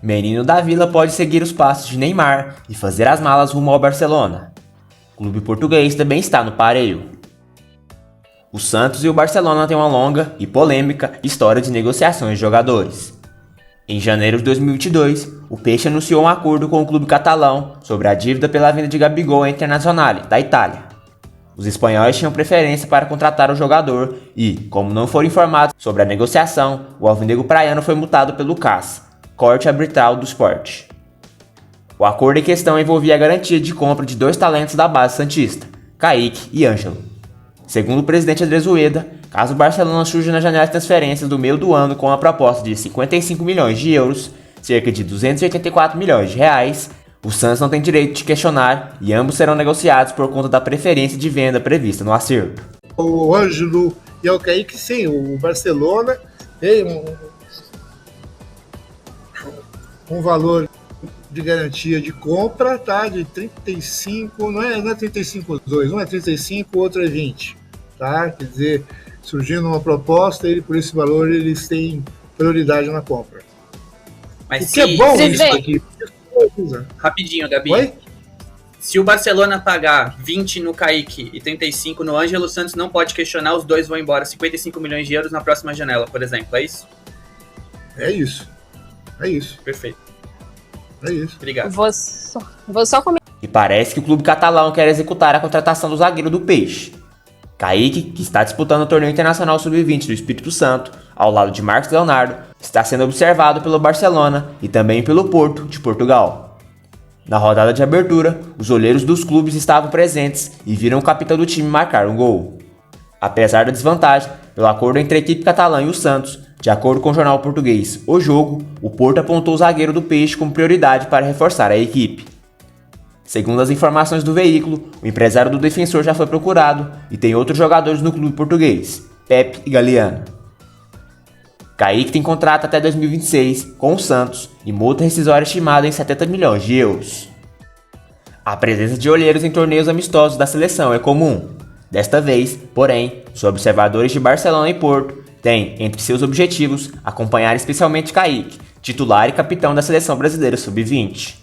Menino da Vila pode seguir os passos de Neymar e fazer as malas rumo ao Barcelona. O clube português também está no pareio. O Santos e o Barcelona têm uma longa e polêmica história de negociações de jogadores. Em janeiro de 2022, o Peixe anunciou um acordo com o clube catalão sobre a dívida pela venda de Gabigol à Internazionale, da Itália. Os espanhóis tinham preferência para contratar o jogador e, como não foram informados sobre a negociação, o alvinegro praiano foi multado pelo CAS, Corte Arbitral do Esporte. O acordo em questão envolvia a garantia de compra de 2 talentos da base santista, Kaique e Ângelo. Segundo o presidente Adrezueda, caso o Barcelona surja na janela de transferências do meio do ano com a proposta de 55 milhões de euros, cerca de 284 milhões de reais, o Santos não tem direito de questionar e ambos serão negociados por conta da preferência de venda prevista no acerto. O Ângelo e o Kaique, sim, o Barcelona tem um valor de garantia de compra, tá? De 35, não é 35 os dois, um é 35, o outro é 20, tá? Quer dizer, surgindo uma proposta, por esse valor eles têm prioridade na compra. Mas o que é bom isso aqui. Rapidinho, Gabi. Oi? Se o Barcelona pagar 20 no Kaique e 35 no Ângelo, o Santos não pode questionar, os dois vão embora. 55 milhões de euros na próxima janela, por exemplo, é isso? É isso. É isso. Perfeito. É isso. Obrigado. Vou só comentar. E parece que o clube catalão quer executar a contratação do zagueiro do Peixe. Kaique, que está disputando o torneio internacional sub-20 do Espírito Santo, ao lado de Marcos Leonardo, está sendo observado pelo Barcelona e também pelo Porto, de Portugal. Na rodada de abertura, os olheiros dos clubes estavam presentes e viram o capitão do time marcar um gol. Apesar da desvantagem, pelo acordo entre a equipe catalã e o Santos, de acordo com o jornal português O Jogo, o Porto apontou o zagueiro do Peixe como prioridade para reforçar a equipe. Segundo as informações do veículo, o empresário do defensor já foi procurado e tem outros jogadores no clube português, Pepe e Galeano. Kaique tem contrato até 2026 com o Santos e multa rescisória estimada em 70 milhões de euros. A presença de olheiros em torneios amistosos da seleção é comum. Desta vez, porém, os observadores de Barcelona e Porto têm, entre seus objetivos, acompanhar especialmente Kaique, titular e capitão da seleção brasileira sub-20.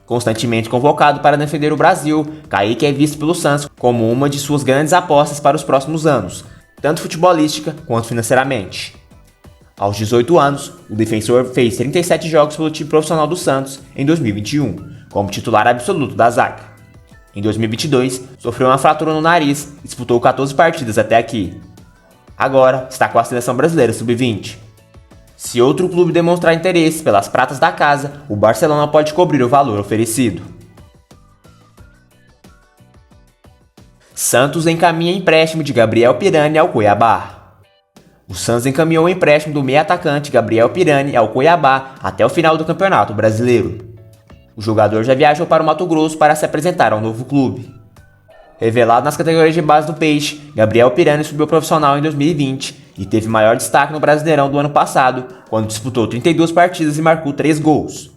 Constantemente convocado para defender o Brasil, Kaique é visto pelo Santos como uma de suas grandes apostas para os próximos anos, tanto futebolística quanto financeiramente. Aos 18 anos, o defensor fez 37 jogos pelo time profissional do Santos em 2021, como titular absoluto da zaga. Em 2022, sofreu uma fratura no nariz e disputou 14 partidas até aqui. Agora, está com a seleção brasileira sub-20. Se outro clube demonstrar interesse pelas pratas da casa, o Barcelona pode cobrir o valor oferecido. Santos encaminha empréstimo de Gabriel Pirani ao Cuiabá. O Santos encaminhou o empréstimo do meio-atacante Gabriel Pirani ao Cuiabá até o final do Campeonato Brasileiro. O jogador já viajou para o Mato Grosso para se apresentar ao novo clube. Revelado nas categorias de base do Peixe, Gabriel Pirani subiu ao profissional em 2020 e teve maior destaque no Brasileirão do ano passado, quando disputou 32 partidas e marcou 3 gols.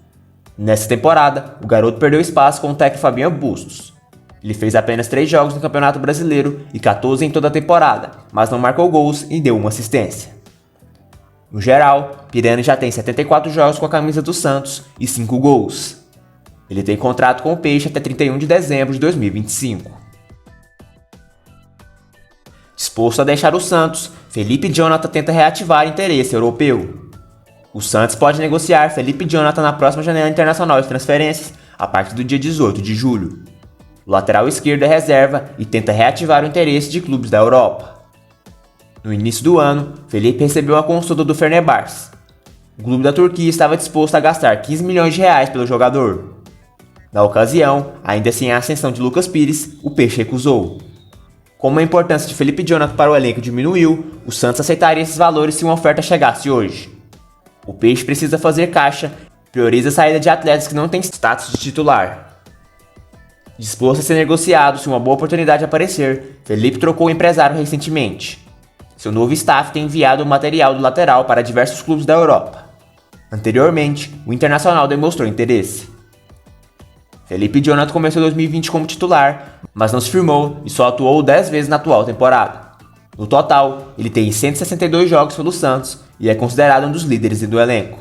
Nessa temporada, o garoto perdeu espaço com o técnico Fabiano Bustos. Ele fez apenas 3 jogos no Campeonato Brasileiro e 14 em toda a temporada, mas não marcou gols e deu uma assistência. No geral, Pirani já tem 74 jogos com a camisa do Santos e 5 gols. Ele tem contrato com o Peixe até 31 de dezembro de 2025. Disposto a deixar o Santos, Felipe Jonathan tenta reativar interesse europeu. O Santos pode negociar Felipe Jonathan na próxima janela internacional de transferências a partir do dia 18 de julho. O lateral esquerdo é reserva e tenta reativar o interesse de clubes da Europa. No início do ano, Felipe recebeu uma consulta do Fenerbahçe. O clube da Turquia estava disposto a gastar 15 milhões de reais pelo jogador. Na ocasião, ainda sem a ascensão de Lucas Pires, o Peixe recusou. Como a importância de Felipe Jonathan para o elenco diminuiu, o Santos aceitaria esses valores se uma oferta chegasse hoje. O Peixe precisa fazer caixa e prioriza a saída de atletas que não têm status de titular. Disposto a ser negociado se uma boa oportunidade aparecer, Felipe trocou o empresário recentemente. Seu novo staff tem enviado o material do lateral para diversos clubes da Europa. Anteriormente, o Internacional demonstrou interesse. Felipe Jonathan começou 2020 como titular, mas não se firmou e só atuou 10 vezes na atual temporada. No total, ele tem 162 jogos pelo Santos e é considerado um dos líderes do elenco.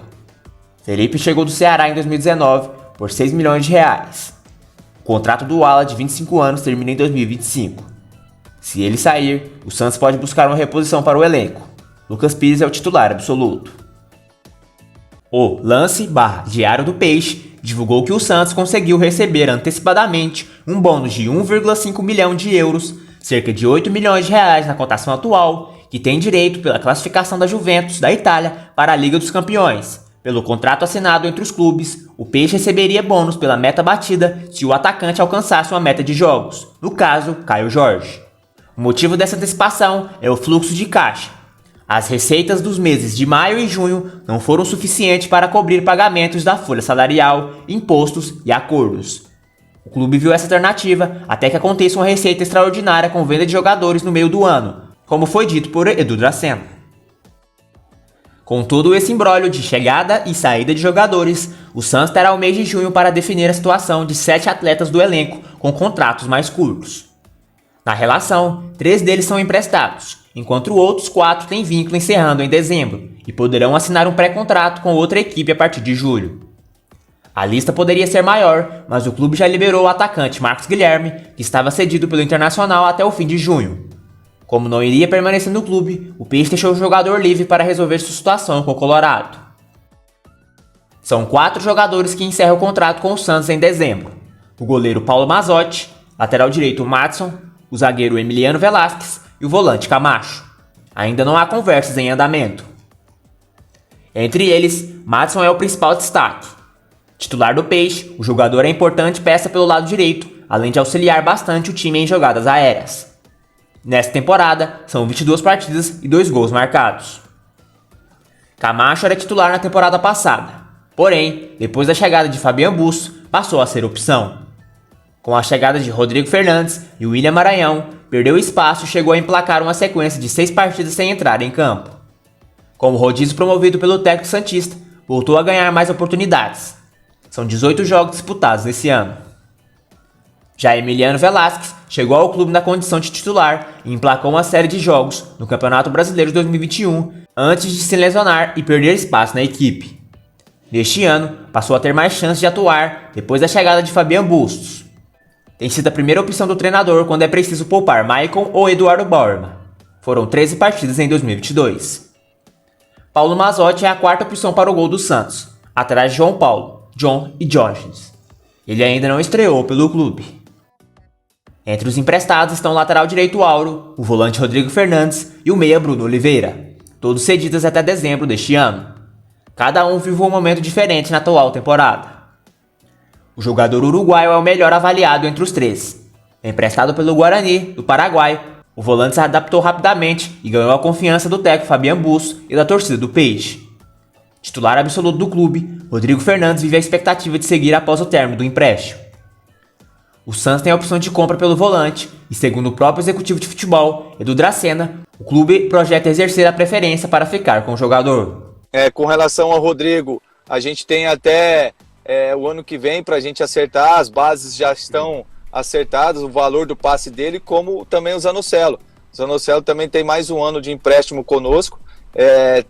Felipe chegou do Ceará em 2019 por 6 milhões de reais. O contrato do ala de 25 anos termina em 2025. Se ele sair, o Santos pode buscar uma reposição para o elenco. Lucas Pires é o titular absoluto. O Lance/Diário do Peixe divulgou que o Santos conseguiu receber antecipadamente um bônus de 1,5 milhão de euros, cerca de 8 milhões de reais na cotação atual, que tem direito pela classificação da Juventus da Itália para a Liga dos Campeões. Pelo contrato assinado entre os clubes, o Peixe receberia bônus pela meta batida se o atacante alcançasse uma meta de jogos, no caso, Caio Jorge. O motivo dessa antecipação é o fluxo de caixa. As receitas dos meses de maio e junho não foram suficientes para cobrir pagamentos da folha salarial, impostos e acordos. O clube viu essa alternativa até que aconteça uma receita extraordinária com venda de jogadores no meio do ano, como foi dito por Edu Dracena. Com todo esse imbróglio de chegada e saída de jogadores, o Santos terá o mês de junho para definir a situação de 7 atletas do elenco com contratos mais curtos. Na relação, 3 deles são emprestados, enquanto outros 4 têm vínculo encerrando em dezembro e poderão assinar um pré-contrato com outra equipe a partir de julho. A lista poderia ser maior, mas o clube já liberou o atacante Marcos Guilherme, que estava cedido pelo Internacional até o fim de junho. Como não iria permanecer no clube, o Peixe deixou o jogador livre para resolver sua situação com o Colorado. São 4 jogadores que encerram o contrato com o Santos em dezembro: o goleiro Paulo Mazzotti, lateral direito Madson, o zagueiro Emiliano Velasquez e o volante Camacho. Ainda não há conversas em andamento. Entre eles, Madson é o principal destaque. Titular do Peixe, o jogador é importante peça pelo lado direito, além de auxiliar bastante o time em jogadas aéreas. Nesta temporada, são 22 partidas e 2 gols marcados. Camacho era titular na temporada passada, porém, depois da chegada de Fabian Busso, passou a ser opção. Com a chegada de Rodrigo Fernandes e William Maranhão, perdeu espaço e chegou a emplacar uma sequência de 6 partidas sem entrar em campo. Com o rodízio promovido pelo técnico santista, voltou a ganhar mais oportunidades. São 18 jogos disputados nesse ano. Já Emiliano Velasquez chegou ao clube na condição de titular e emplacou uma série de jogos no Campeonato Brasileiro de 2021 antes de se lesionar e perder espaço na equipe. Neste ano, passou a ter mais chances de atuar depois da chegada de Fabian Bustos. Tem sido a primeira opção do treinador quando é preciso poupar Maicon ou Eduardo Bauerman. Foram 13 partidas em 2022. Paulo Mazzotti é a 4ª opção para o gol do Santos, atrás de João Paulo, John e Jorge. Ele ainda não estreou pelo clube. Entre os emprestados estão o lateral direito Auro, o volante Rodrigo Fernandes e o meia Bruno Oliveira, todos cedidos até dezembro deste ano. Cada um viveu um momento diferente na atual temporada. O jogador uruguaio é o melhor avaliado entre os 3. Emprestado pelo Guarani, do Paraguai, o volante se adaptou rapidamente e ganhou a confiança do técnico Fabian Busso e da torcida do Peixe. Titular absoluto do clube, Rodrigo Fernandes vive a expectativa de seguir após o término do empréstimo. O Santos tem a opção de compra pelo volante e, segundo o próprio executivo de futebol, Edu Dracena, o clube projeta exercer a preferência para ficar com o jogador. Com relação ao Rodrigo, a gente tem até o ano que vem para a gente acertar, as bases já estão acertadas, o valor do passe dele, como também o Zanocelo. O Zanocelo também tem mais um ano de empréstimo conosco,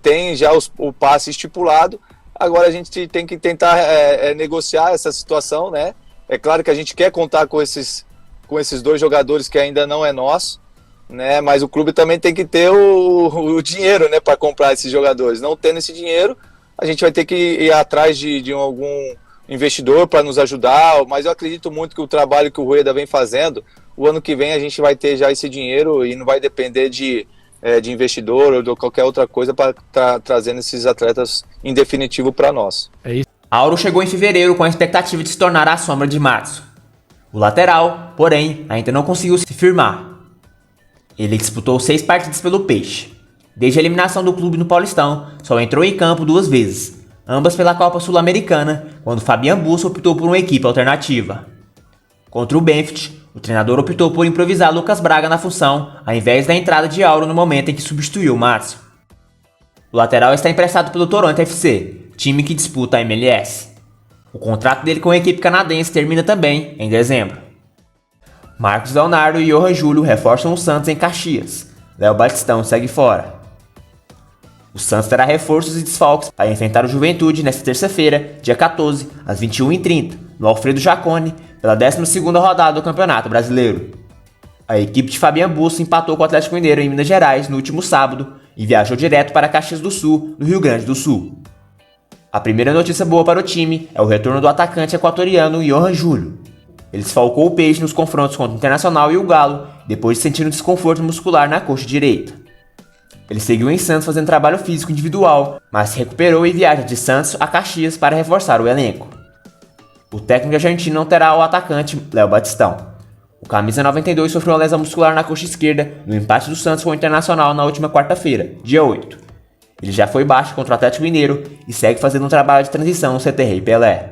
tem já o passe estipulado, agora a gente tem que tentar negociar essa situação, né? É claro que a gente quer contar com esses 2 jogadores que ainda não é nosso, né? Mas o clube também tem que ter o dinheiro, né, para comprar esses jogadores. Não tendo esse dinheiro, a gente vai ter que ir atrás de algum investidor para nos ajudar, mas eu acredito muito que o trabalho que o Rueda vem fazendo, o ano que vem a gente vai ter já esse dinheiro e não vai depender de investidor ou de qualquer outra coisa para trazendo esses atletas em definitivo para nós. É isso. Auro chegou em fevereiro com a expectativa de se tornar a sombra de Madson. O lateral, porém, ainda não conseguiu se firmar. Ele disputou 6 partidas pelo Peixe. Desde a eliminação do clube no Paulistão, só entrou em campo 2 vezes, ambas pela Copa Sul-Americana, quando Fabian Busso optou por uma equipe alternativa. Contra o Benfica, o treinador optou por improvisar Lucas Braga na função, ao invés da entrada de Auro no momento em que substituiu Madson. O lateral está emprestado pelo Toronto FC, time que disputa a MLS. O contrato dele com a equipe canadense termina também em dezembro. Marcos Leonardo e Johan Júlio reforçam o Santos em Caxias. Léo Batistão segue fora. O Santos terá reforços e desfalques para enfrentar o Juventude nesta terça-feira, dia 14, às 21h30, no Alfredo Jaconi, pela 12ª rodada do Campeonato Brasileiro. A equipe de Fabian Busso empatou com o Atlético Mineiro em Minas Gerais no último sábado e viajou direto para Caxias do Sul, no Rio Grande do Sul. A primeira notícia boa para o time é o retorno do atacante equatoriano Johan Júlio. Ele desfalcou o Peixe nos confrontos contra o Internacional e o Galo, depois de sentir um desconforto muscular na coxa direita. Ele seguiu em Santos fazendo trabalho físico individual, mas se recuperou e viaja de Santos a Caxias para reforçar o elenco. O técnico argentino não terá o atacante Léo Batistão. O camisa 92 sofreu uma lesão muscular na coxa esquerda no empate do Santos com o Internacional na última quarta-feira, dia 8. Ele já foi baixo contra o Atlético Mineiro e segue fazendo um trabalho de transição no CT Rei Pelé.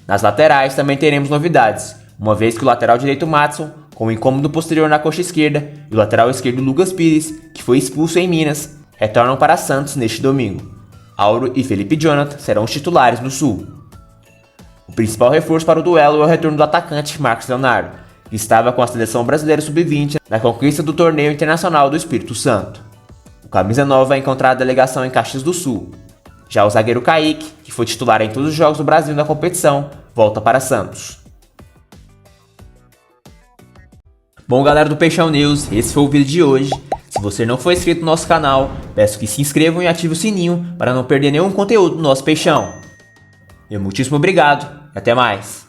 Nas laterais também teremos novidades, uma vez que o lateral direito Madson, com um incômodo posterior na coxa esquerda, e o lateral esquerdo Lucas Pires, que foi expulso em Minas, retornam para Santos neste domingo. Auro e Felipe Jonathan serão os titulares no Sul. O principal reforço para o duelo é o retorno do atacante Marcos Leonardo, que estava com a seleção brasileira sub-20 na conquista do torneio internacional do Espírito Santo. O camisa 9 vai encontrar a delegação em Caxias do Sul. Já o zagueiro Kaique, que foi titular em todos os jogos do Brasil na competição, volta para Santos. Bom, galera do Peixão News, esse foi o vídeo de hoje. Se você não for inscrito no nosso canal, peço que se inscrevam e ative o sininho para não perder nenhum conteúdo do nosso Peixão. Meu muitíssimo obrigado e até mais.